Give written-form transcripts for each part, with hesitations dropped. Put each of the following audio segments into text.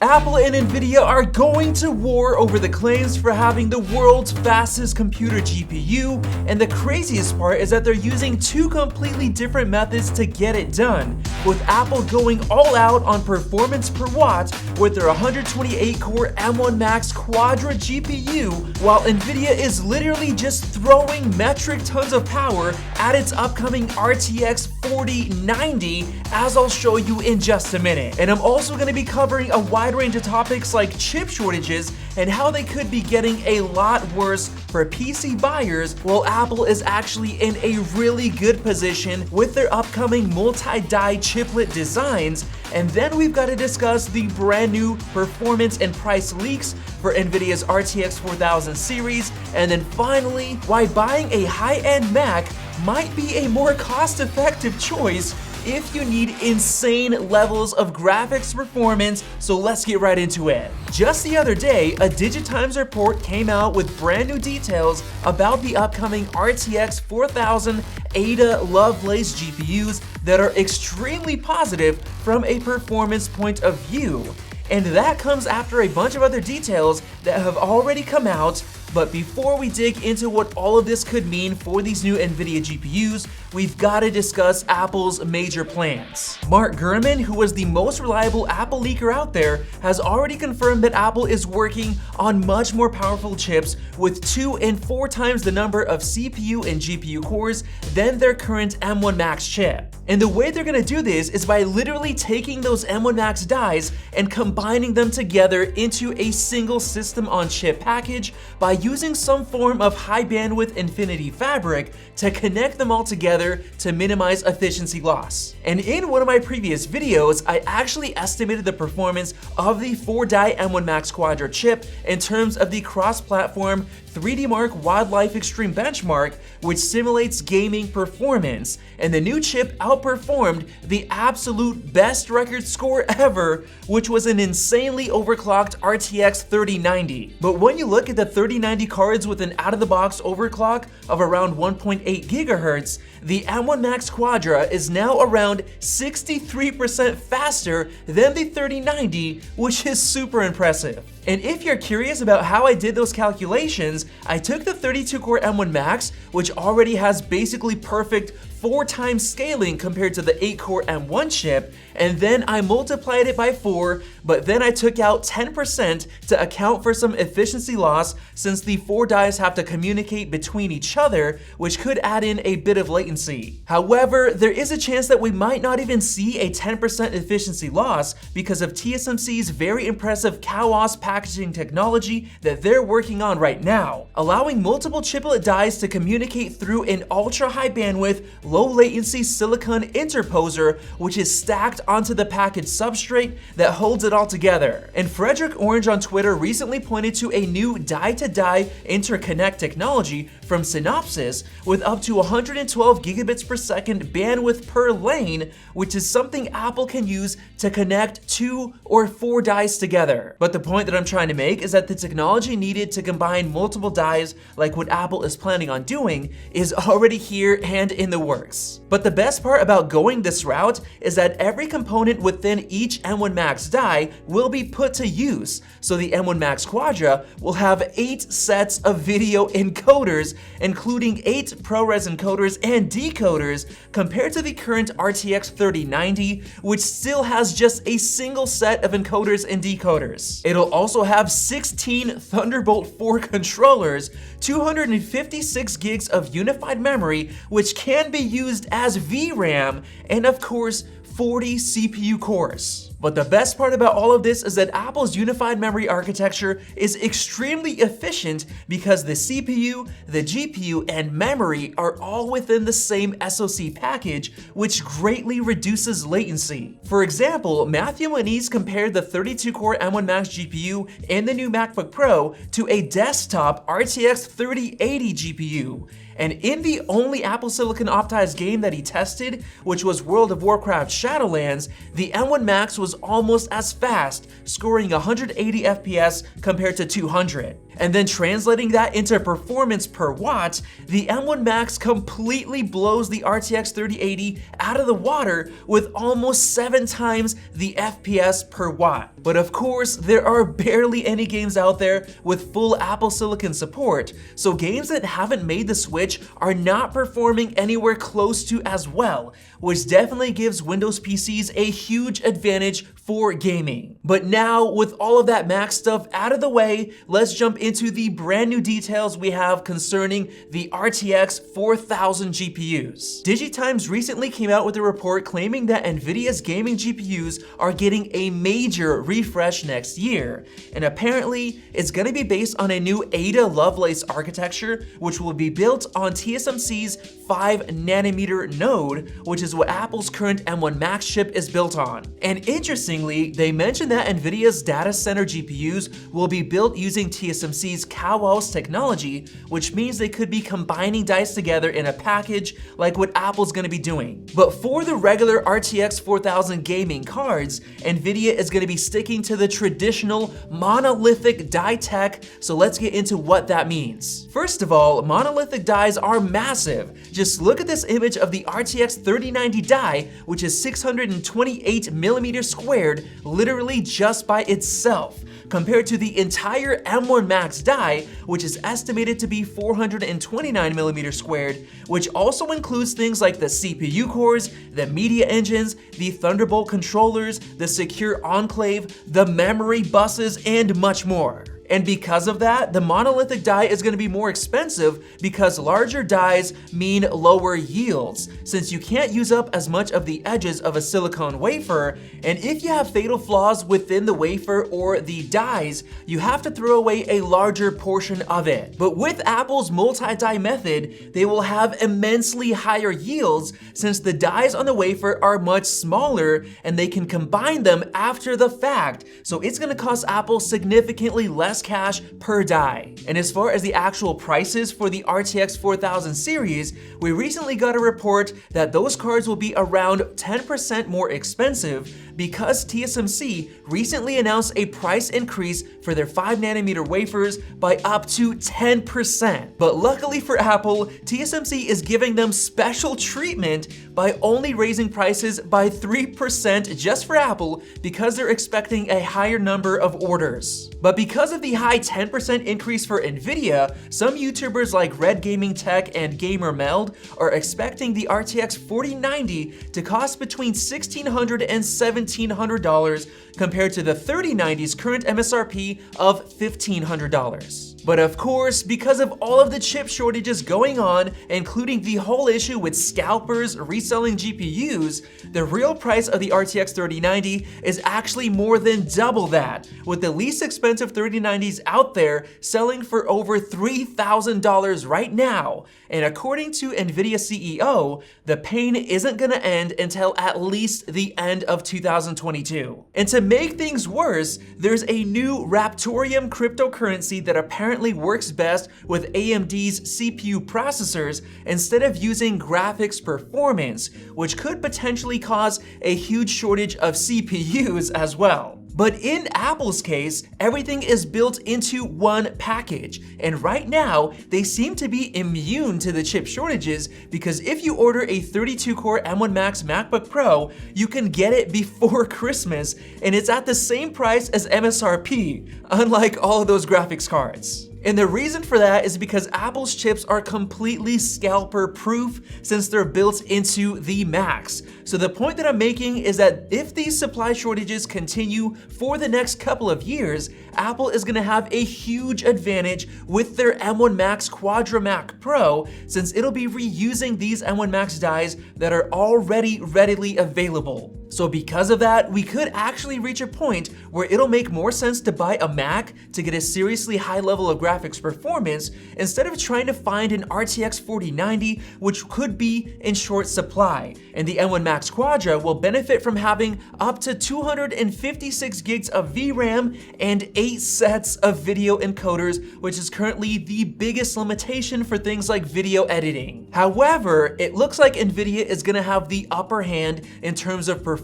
Apple and Nvidia are going to war over the claims for having the world's fastest computer GPU, and the craziest part is that they're using two completely different methods to get it done, with Apple going all out on performance per watt with their 128-core M1 Max Quadra GPU, while Nvidia is literally just throwing metric tons of power at its upcoming RTX 4090, as I'll show you in just a minute. And I'm also going to be covering a wide range of topics like chip shortages and how they could be getting a lot worse for PC buyers, while Apple is actually in a really good position with their upcoming multi-die chiplet designs. And then we've got to discuss the brand new performance and price leaks for Nvidia's RTX 4000 series, and then finally, why buying a high-end Mac might be a more cost-effective choice if you need insane levels of graphics performance. So let's get right into it. Just the other day, a DigiTimes report came out with brand new details about the upcoming RTX 4000 Ada Lovelace GPUs that are extremely positive from a performance point of view. And that comes after a bunch of other details that have already come out. But before we dig into what all of this could mean for these new Nvidia GPUs, we've got to discuss Apple's major plans. Mark Gurman, who was the most reliable Apple leaker out there, has already confirmed that Apple is working on much more powerful chips with 2 and 4 times the number of CPU and GPU cores than their current M1 Max chip. And the way they're gonna do this is by literally taking those M1 Max dies and combining them together into a single system-on-chip package by using some form of high bandwidth infinity fabric to connect them all together to minimize efficiency loss. And in one of my previous videos, I actually estimated the performance of the 4-die M1 Max Quadra chip in terms of the cross-platform 3D Mark Wildlife Extreme benchmark, which simulates gaming performance, and the new chip outperformed the absolute best record score ever, which was an insanely overclocked RTX 3090. But when you look at the 3090 cards with an out-of-the-box overclock of around 1.8 GHz, the M1 Max Quadra is now around 63% faster than the 3090, which is super impressive. And if you're curious about how I did those calculations, I took the 32-core M1 Max, which already has basically perfect 4 times scaling compared to the 8-core M1 chip, and then I multiplied it by 4, but then I took out 10% to account for some efficiency loss, since the 4 dies have to communicate between each other, which could add in a bit of latency. However, there is a chance that we might not even see a 10% efficiency loss because of TSMC's very impressive CoWoS packaging technology that they're working on right now, allowing multiple chiplet dies to communicate through an ultra-high bandwidth, low latency silicon interposer, which is stacked onto the package substrate that holds it all together. And Frederick Orange on Twitter recently pointed to a new die-to-die interconnect technology from Synopsys with up to 112 gigabits per second bandwidth per lane, which is something Apple can use to connect 2 or 4 dies together. But the point that I'm trying to make is that the technology needed to combine multiple dies, like what Apple is planning on doing, is already here and in the works. But the best part about going this route is that every component within each M1 Max die will be put to use. So the M1 Max Quadra will have 8 sets of video encoders, including 8 ProRes encoders and decoders, compared to the current RTX 3090, which still has just a single set of encoders and decoders. It'll also have 16 Thunderbolt 4 controllers, 256 gigs of unified memory, which can be used as VRAM, and of course, 40 CPU cores. But the best part about all of this is that Apple's unified memory architecture is extremely efficient because the CPU, the GPU, and memory are all within the same SoC package, which greatly reduces latency. For example, Matthew Moniz compared the 32-core M1 Max GPU in the new MacBook Pro to a desktop RTX 3080 GPU. And in the only Apple Silicon optimized game that he tested, which was World of Warcraft Shadowlands, the M1 Max was almost as fast, scoring 180 FPS compared to 200. And then translating that into performance per watt, the M1 Max completely blows the RTX 3080 out of the water with almost 7 times the FPS per watt. But of course, there are barely any games out there with full Apple Silicon support, so games that haven't made the switch are not performing anywhere close to as well, which definitely gives Windows PCs a huge advantage for gaming. But now, with all of that Mac stuff out of the way, let's jump into the brand new details we have concerning the RTX 4000 GPUs. DigiTimes recently came out with a report claiming that Nvidia's gaming GPUs are getting a major refresh next year, and apparently it's going to be based on a new Ada Lovelace architecture, which will be built on TSMC's 5nm node, which is what Apple's current M1 Max chip is built on. And interestingly, they mentioned that Nvidia's data center GPUs will be built using TSMC's CoWoS technology, which means they could be combining dice together in a package like what Apple's going to be doing. But for the regular RTX 4000 gaming cards, Nvidia is going to be sticking to the traditional monolithic die tech, so let's get into what that means. First of all, monolithic dies are massive. Just look at this image of the RTX 3090 die, which is 628mm squared, literally just by itself, compared to the entire M1 Max die, which is estimated to be 429mm squared, which also includes things like the CPU cores, the media engines, the Thunderbolt controllers, the secure enclave, the memory buses, and much more. And because of that, the monolithic die is going to be more expensive because larger dies mean lower yields, since you can't use up as much of the edges of a silicone wafer, and if you have fatal flaws within the wafer or the dies, you have to throw away a larger portion of it. But with Apple's multi-die method, they will have immensely higher yields since the dies on the wafer are much smaller and they can combine them after the fact, so it's going to cost Apple significantly less cash per die. And as far as the actual prices for the RTX 4000 series, we recently got a report that those cards will be around 10% more expensive because TSMC recently announced a price increase for their 5nm wafers by up to 10%. But luckily for Apple, TSMC is giving them special treatment by only raising prices by 3% just for Apple because they're expecting a higher number of orders. But because of the high 10% increase for Nvidia, some YouTubers like Red Gaming Tech and Gamer Meld are expecting the RTX 4090 to cost between $1,600 and $1,700 compared to the 3090's current MSRP of $1,500. But of course, because of all of the chip shortages going on, including the whole issue with scalpers reselling GPUs, the real price of the RTX 3090 is actually more than double that, with the least expensive 3090s out there selling for over $3,000 right now. And according to Nvidia CEO, the pain isn't gonna end until at least the end of 2022. And to make things worse, there's a new Raptorium cryptocurrency that apparently works best with AMD's CPU processors instead of using graphics performance, which could potentially cause a huge shortage of CPUs as well. But in Apple's case, everything is built into one package, and right now, they seem to be immune to the chip shortages because if you order a 32-core M1 Max MacBook Pro, you can get it before Christmas, and it's at the same price as MSRP, unlike all of those graphics cards. And the reason for that is because Apple's chips are completely scalper proof since they're built into the Macs. So the point that I'm making is that if these supply shortages continue for the next couple of years, Apple is gonna have a huge advantage with their M1 Max Quadra Mac Pro since it'll be reusing these M1 Max dies that are already readily available. So because of that, we could actually reach a point where it'll make more sense to buy a Mac to get a seriously high level of graphics performance instead of trying to find an RTX 4090, which could be in short supply. And the M1 Max Quadra will benefit from having up to 256 gigs of VRAM and 8 sets of video encoders, which is currently the biggest limitation for things like video editing. However, it looks like Nvidia is gonna have the upper hand in terms of performance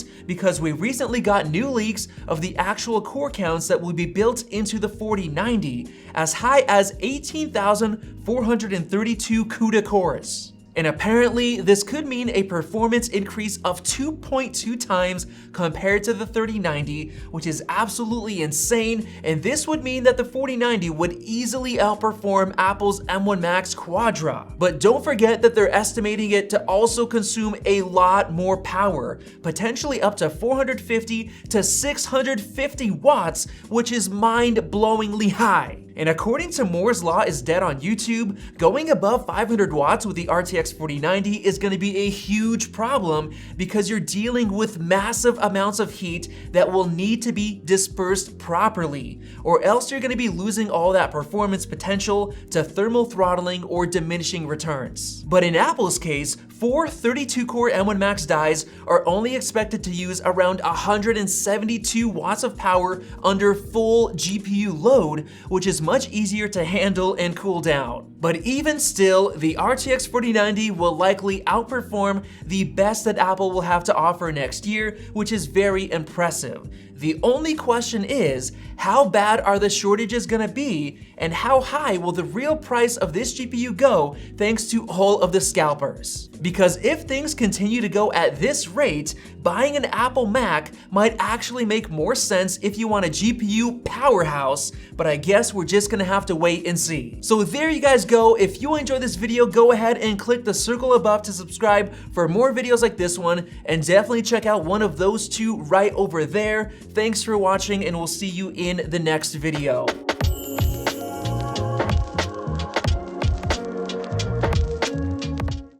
because we recently got new leaks of the actual core counts that will be built into the 4090, as high as 18,432 CUDA cores. And apparently, this could mean a performance increase of 2.2 times compared to the 3090, which is absolutely insane, and this would mean that the 4090 would easily outperform Apple's M1 Max Quadra. But don't forget that they're estimating it to also consume a lot more power, potentially up to 450 to 650 watts, which is mind-blowingly high. And according to Moore's Law is Dead on YouTube, going above 500 watts with the RTX 4090 is going to be a huge problem because you're dealing with massive amounts of heat that will need to be dispersed properly, or else you're going to be losing all that performance potential to thermal throttling or diminishing returns. But in Apple's case, 4 32-core M1 Max dies are only expected to use around 172 watts of power under full GPU load, which is much easier to handle and cool down. But even still, the RTX 4090 will likely outperform the best that Apple will have to offer next year, which is very impressive. The only question is, how bad are the shortages gonna be, and how high will the real price of this GPU go thanks to all of the scalpers? Because if things continue to go at this rate, buying an Apple Mac might actually make more sense if you want a GPU powerhouse, but I guess we're just gonna have to wait and see. So there you guys go. If you enjoyed this video, go ahead and click the circle above to subscribe for more videos like this one, and definitely check out one of those two right over there. Thanks for watching, and we'll see you in the next video.